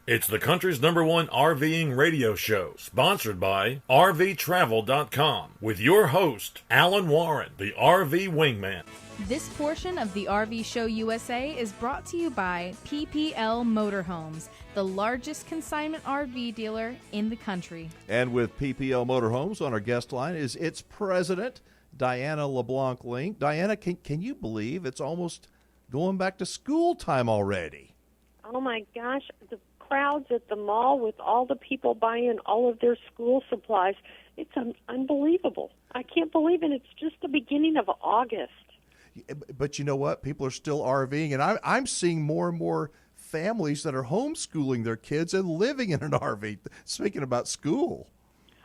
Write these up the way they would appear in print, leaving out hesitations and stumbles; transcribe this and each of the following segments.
It's the country's #1 RVing radio show, sponsored by RVTravel.com, with your host, Alan Warren, the RV Wingman. This portion of the RV Show USA is brought to you by PPL Motorhomes, the largest consignment RV dealer in the country. And with PPL Motorhomes on our guest line is its president, Diana LeBlanc-Link. Diana, can you believe it's almost going back to school time already? Oh my gosh, the crowds at the mall with all the people buying all of their school supplies, it's unbelievable. I can't believe it. It's just the beginning of August. But you know what? People are still RVing, and I'm seeing more and more families that are homeschooling their kids and living in an RV. Speaking about school.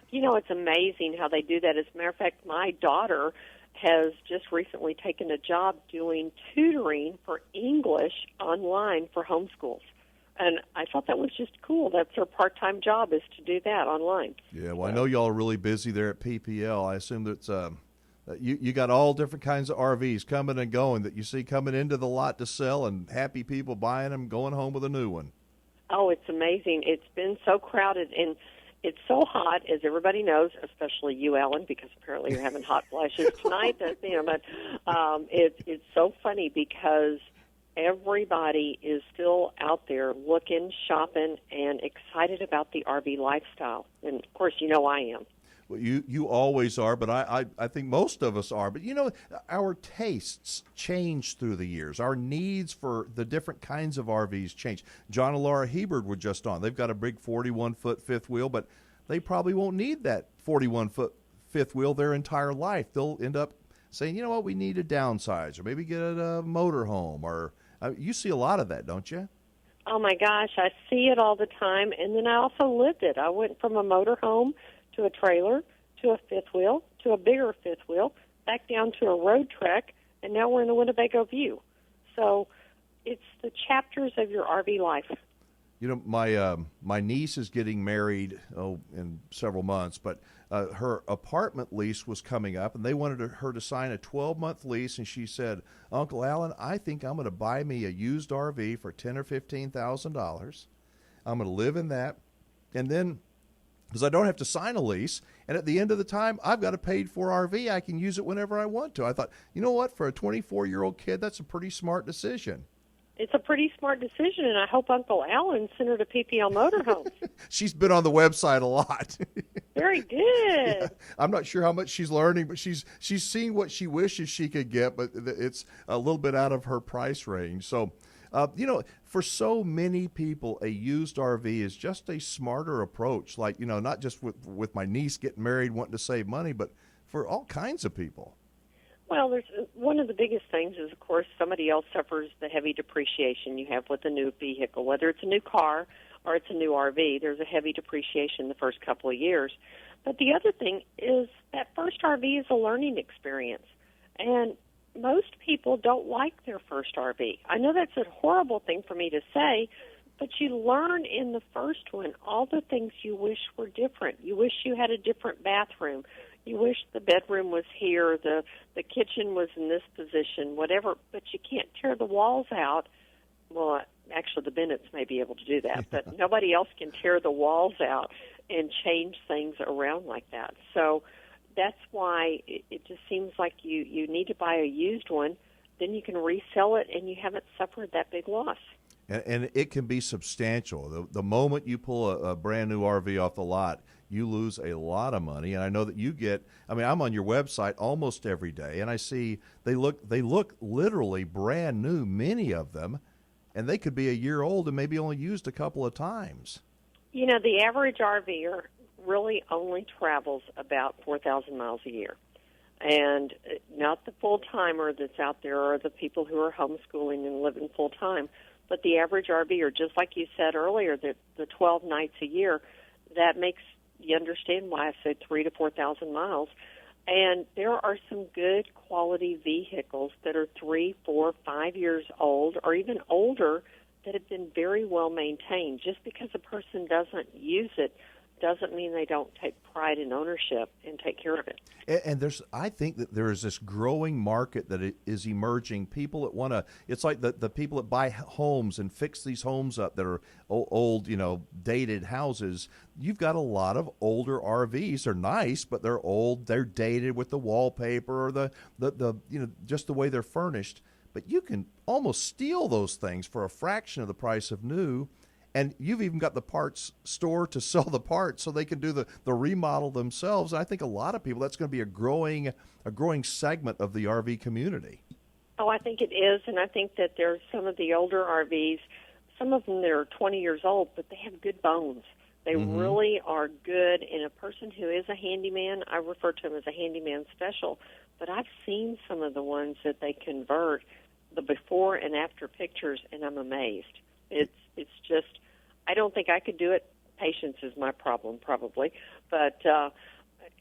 You know, it's amazing how they do that. As a matter of fact, my daughter has just recently taken a job doing tutoring for English online for homeschools. And I thought that was just cool. That's her part-time job, is to do that online. Yeah, well, I know y'all are really busy there at PPL. I assume that's you got all different kinds of RVs coming and going that you see coming into the lot to sell, and happy people buying them, going home with a new one. Oh, it's amazing. It's been so crowded, and it's so hot, as everybody knows, especially you, Alan, because apparently you're having hot flashes tonight. But it's so funny because everybody is still out there looking, shopping, and excited about the RV lifestyle. And, of course, you know I am. Well, you always are, but I think most of us are. But, you know, our tastes change through the years. Our needs for the different kinds of RVs change. John and Laura Hebert were just on. They've got a big 41-foot fifth wheel, but they probably won't need that 41-foot fifth wheel their entire life. They'll end up saying, you know what, we need to downsize, or maybe get a motorhome. Or you see a lot of that, don't you? Oh, my gosh, I see it all the time, and then I also lived it. I went from a motorhome to a trailer, to a fifth wheel, to a bigger fifth wheel, back down to a road trek, and now we're in the Winnebago View. So it's the chapters of your RV life. You know, my niece is getting married in several months, but her apartment lease was coming up, and they wanted her to sign a 12-month lease, and she said, Uncle Alan, I think I'm going to buy me a used RV for $10,000 or $15,000. I'm going to live in that, and then because I don't have to sign a lease, and at the end of the time, I've got a paid-for RV. I can use it whenever I want to. I thought, you know what, for a 24-year-old kid, that's a pretty smart decision. It's a pretty smart decision, and I hope Uncle Alan sent her to PPL Motorhomes. She's been on the website a lot. Very good. Yeah, I'm not sure how much she's learning, but she's seeing what she wishes she could get, but it's a little bit out of her price range. So, you know, for so many people, a used RV is just a smarter approach. Like, you know, not just with my niece getting married, wanting to save money, but for all kinds of people. Well, there's one of the biggest things is, of course, somebody else suffers the heavy depreciation you have with a new vehicle. Whether it's a new car or it's a new RV, there's a heavy depreciation the first couple of years. But the other thing is that first RV is a learning experience. And most people don't like their first RV. I know that's a horrible thing for me to say, but you learn in the first one all the things you wish were different. You wish you had a different bathroom. You wish the bedroom was here, the kitchen was in this position, whatever, but you can't tear the walls out. Well, actually, the Bennetts may be able to do that, but nobody else can tear the walls out and change things around like that. So that's why it just seems like you need to buy a used one, then you can resell it, and you haven't suffered that big loss. And it can be substantial. The moment you pull a brand new RV off the lot, you lose a lot of money. And I know that you get, I mean, I'm on your website almost every day, and I see they look literally brand new, many of them, and they could be a year old and maybe only used a couple of times. You know, the average RVer really only travels about 4,000 miles a year. And not the full-timer that's out there or the people who are homeschooling and living full-time, but the average RVer, just like you said earlier, the 12 nights a year, that makes you understand why I said 3,000 to 4,000 miles. And there are some good quality vehicles that are 3, 4, 5 years old or even older that have been very well maintained. Just because a person doesn't use it doesn't mean they don't take pride in ownership and take care of it. And I think that there is this growing market that is emerging. People that want to, it's like the people that buy homes and fix these homes up that are old, dated houses. You've got a lot of older RVs. They're nice, but they're old. They're dated with the wallpaper or the just the way they're furnished. But you can almost steal those things for a fraction of the price of new. And you've even got the parts store to sell the parts so they can do the remodel themselves. And I think a lot of people, that's going to be a growing segment of the RV community. Oh, I think it is. And I think that there's some of the older RVs, some of them, they're 20 years old, but they have good bones. They really are good. And a person who is a handyman, I refer to them as a handyman special, but I've seen some of the ones that they convert, the before and after pictures, and I'm amazed. It's just, I don't think I could do it. Patience is my problem, probably, but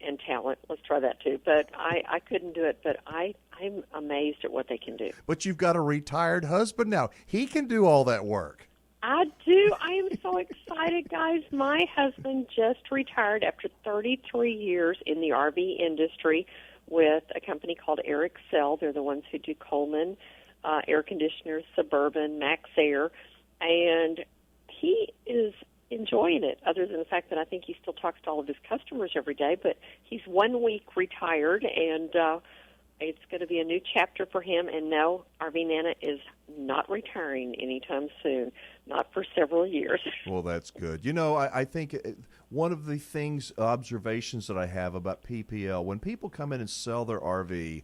and talent. Let's try that too. But I couldn't do it. But I'm amazed at what they can do. But you've got a retired husband now. He can do all that work. I do. I am so excited, guys. My husband just retired after 33 years in the RV industry with a company called Air Excel. They're the ones who do Coleman air conditioners, Suburban, Max Air. And he is enjoying it, other than the fact that I think he still talks to all of his customers every day. But he's 1 week retired, and it's going to be a new chapter for him. And no, RV Nana is not retiring anytime soon, not for several years. Well, that's good. I think one of the observations that I have about PPL, when people come in and sell their RV,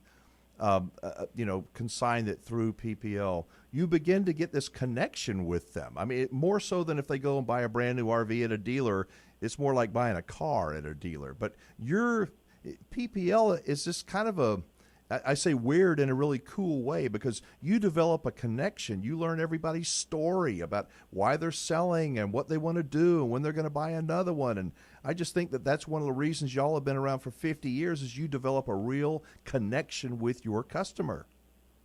consign it through PPL, you begin to get this connection with them. I mean, more so than if they go and buy a brand new RV at a dealer. It's more like buying a car at a dealer. But your PPL is this kind of I say weird in a really cool way, because you develop a connection. You learn everybody's story about why they're selling and what they want to do and when they're going to buy another one. And I just think that that's one of the reasons y'all have been around for 50 years is you develop a real connection with your customer.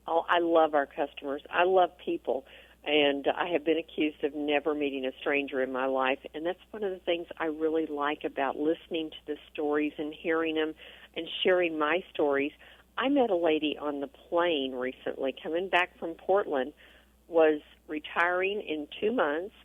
Oh, I love our customers. I love people. And I have been accused of never meeting a stranger in my life. And that's one of the things I really like about listening to the stories and hearing them and sharing my stories. I met a lady on the plane recently coming back from Portland, was retiring in 2 months,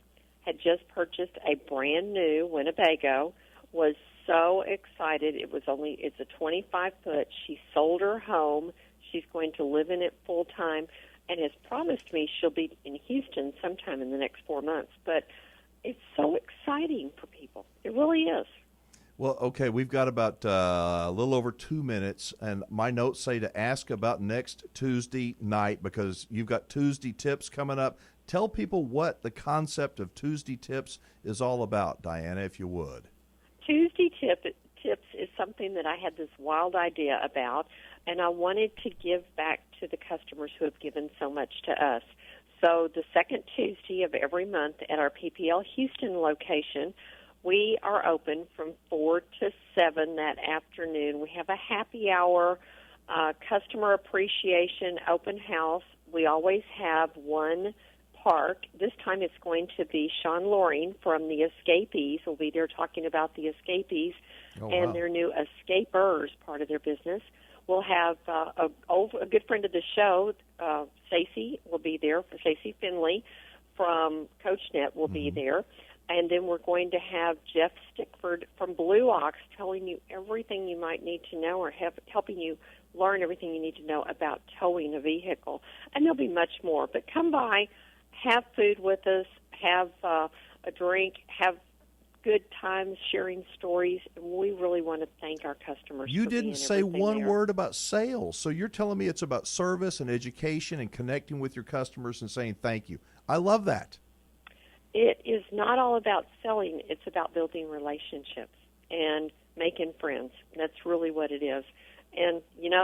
had just purchased a brand new Winnebago, was so excited. It's a 25-foot. She sold her home. She's going to live in it full time and has promised me she'll be in Houston sometime in the next 4 months. But it's so exciting for people. It really is. Well, okay, we've got about a little over 2 minutes, and my notes say to ask about next Tuesday night because you've got Tuesday Tips coming up. Tell people what the concept of Tuesday Tips is all about, Diana, if you would. Tuesday Tips is something that I had this wild idea about, and I wanted to give back to the customers who have given so much to us. So the second Tuesday of every month at our PPL Houston location, we are open from 4 to 7 that afternoon. We have a happy hour, customer appreciation, open house. We always have one park. This time it's going to be Sean Loring from the Escapees. We'll be there talking about the Escapees and their new Escapers part of their business. We'll have a good friend of the show, Stacey, will be there. Stacey Finley from CoachNet will be there. And then we're going to have Jeff Stickford from Blue Ox telling you everything you might need to know or helping you learn everything you need to know about towing a vehicle. And there'll be much more. But come by, have food with us, have a drink, have good times sharing stories. And we really want to thank our customers. You didn't say one word about sales. So you're telling me it's about service and education and connecting with your customers and saying thank you. I love that. It is not all about selling. It's about building relationships and making friends. That's really what it is. And,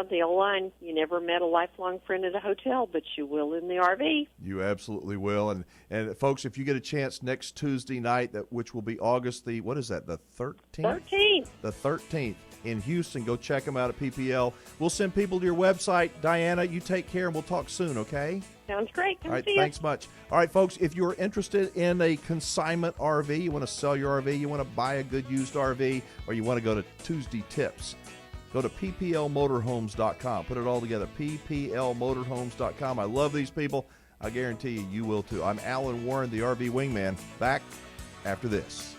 the old line, you never met a lifelong friend at a hotel, but you will in the RV. You absolutely will. And folks, if you get a chance next Tuesday night, which will be August the 13th? 13th. The 13th in Houston. Go check them out at PPL. We'll send people to your website. Diana, you take care, and we'll talk soon, okay? Sounds great. All right, see thanks much. All right, folks, if you're interested in a consignment RV, you want to sell your RV, you want to buy a good used RV, or you want to go to Tuesday Tips, go to PPLMotorhomes.com. Put it all together, PPLMotorhomes.com. I love these people. I guarantee you will too. I'm Alan Warren, the RV Wingman. Back after this.